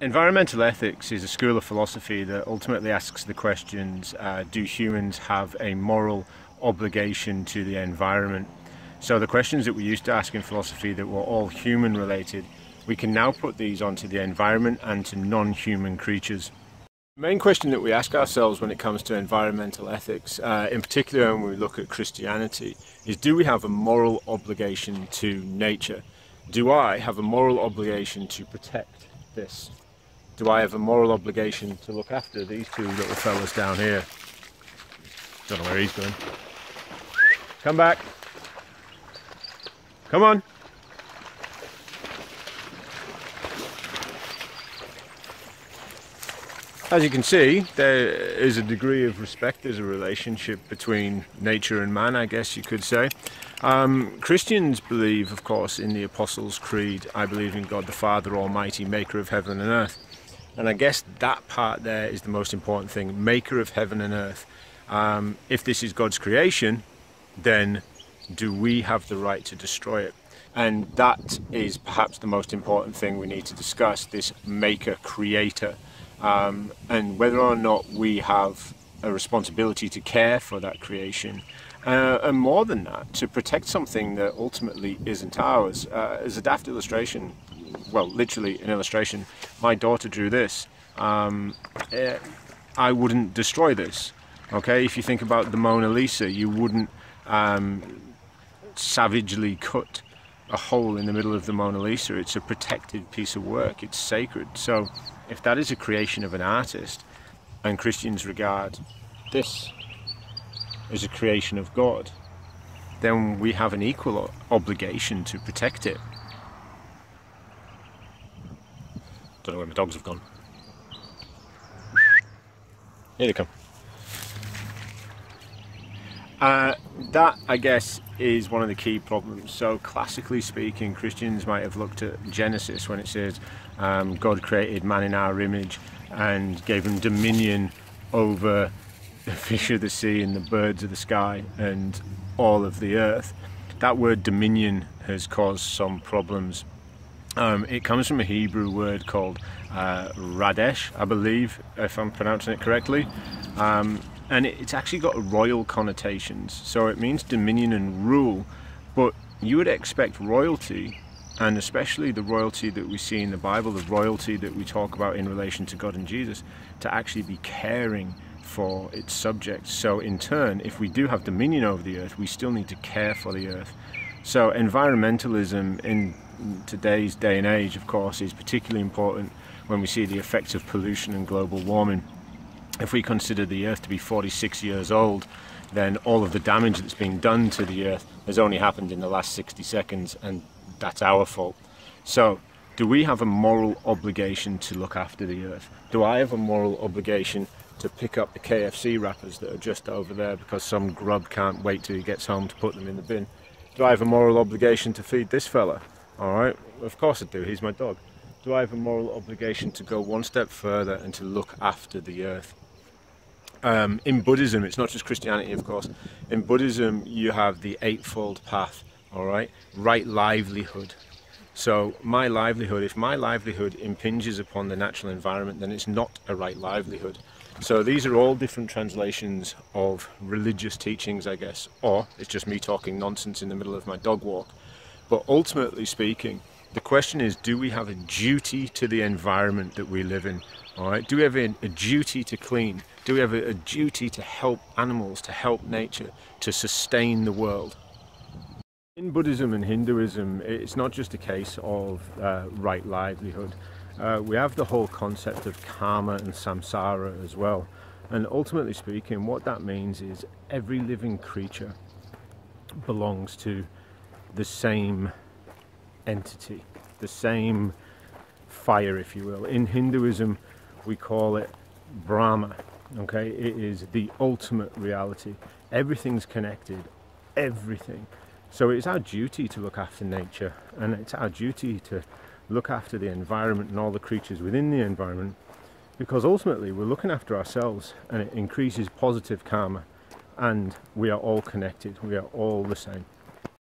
Environmental ethics is a school of philosophy that ultimately asks the questions, do humans have a moral obligation to the environment? So the questions that we used to ask in philosophy that were all human related, we can now put these onto the environment and to non-human creatures. The main question that we ask ourselves when it comes to environmental ethics, in particular when we look at Christianity, is do we have a moral obligation to nature? Do I have a moral obligation to protect this? Do I have a moral obligation to look after these two little fellas down here? Don't know where he's going. Come back. Come on. As you can see, there is a degree of respect, there's a relationship between nature and man, I guess you could say. Christians believe, of course, in the Apostles' Creed, I believe in God the Father Almighty, maker of heaven and earth. And I guess that part there is the most important thing, maker of heaven and earth. If this is God's creation, then do we have the right to destroy it? And that is perhaps the most important thing we need to discuss, this maker, creator. And whether or not we have a responsibility to care for that creation, and more than that, to protect something that ultimately isn't ours. As a daft illustration, well, literally an illustration, my daughter drew this. I wouldn't destroy this, okay? If you think about the Mona Lisa, you wouldn't savagely cut a hole in the middle of the Mona Lisa. It's a protected piece of work, it's sacred. So if that is a creation of an artist, and Christians regard this as a creation of God, then we have an equal obligation to protect it. Don't know where my dogs have gone. Here they come. That, I guess, is one of the key problems. So classically speaking, Christians might have looked at Genesis when it says God created man in our image and gave him dominion over the fish of the sea and the birds of the sky and all of the earth. That word dominion has caused some problems. It comes from a Hebrew word called Radesh, I believe, if I'm pronouncing it correctly. And it's actually got royal connotations, so it means dominion and rule, but you would expect royalty, and especially the royalty that we see in the Bible, the royalty that we talk about in relation to God and Jesus, to actually be caring for its subjects. So in turn, if we do have dominion over the earth, we still need to care for the earth. So environmentalism in today's day and age, of course, is particularly important when we see the effects of pollution and global warming. If we consider the Earth to be 46 years old, then all of the damage that's been done to the Earth has only happened in the last 60 seconds, and that's our fault. So, do we have a moral obligation to look after the Earth? Do I have a moral obligation to pick up the KFC wrappers that are just over there because some grub can't wait till he gets home to put them in the bin? Do I have a moral obligation to feed this fella? Alright, of course I do, he's my dog. Do I have a moral obligation to go one step further and to look after the Earth? In Buddhism, it's not just Christianity, of course. In Buddhism, you have the eightfold path, all right? Right livelihood. So my livelihood, if my livelihood impinges upon the natural environment, then it's not a right livelihood. So these are all different translations of religious teachings, I guess, or it's just me talking nonsense in the middle of my dog walk. But ultimately speaking, the question is, do we have a duty to the environment that we live in? All right? Do we have a duty to clean? Do we have a duty to help animals, to help nature, to sustain the world? In Buddhism and Hinduism, it's not just a case of right livelihood. We have the whole concept of karma and samsara as well. And ultimately speaking, what that means is every living creature belongs to the same entity, the same fire, if you will. In Hinduism, we call it Brahma. Okay, it is the ultimate reality. Everything's connected, everything. So it's our duty to look after nature, and it's our duty to look after the environment and all the creatures within the environment, because ultimately we're looking after ourselves, and it increases positive karma, and we are all connected, we are all the same.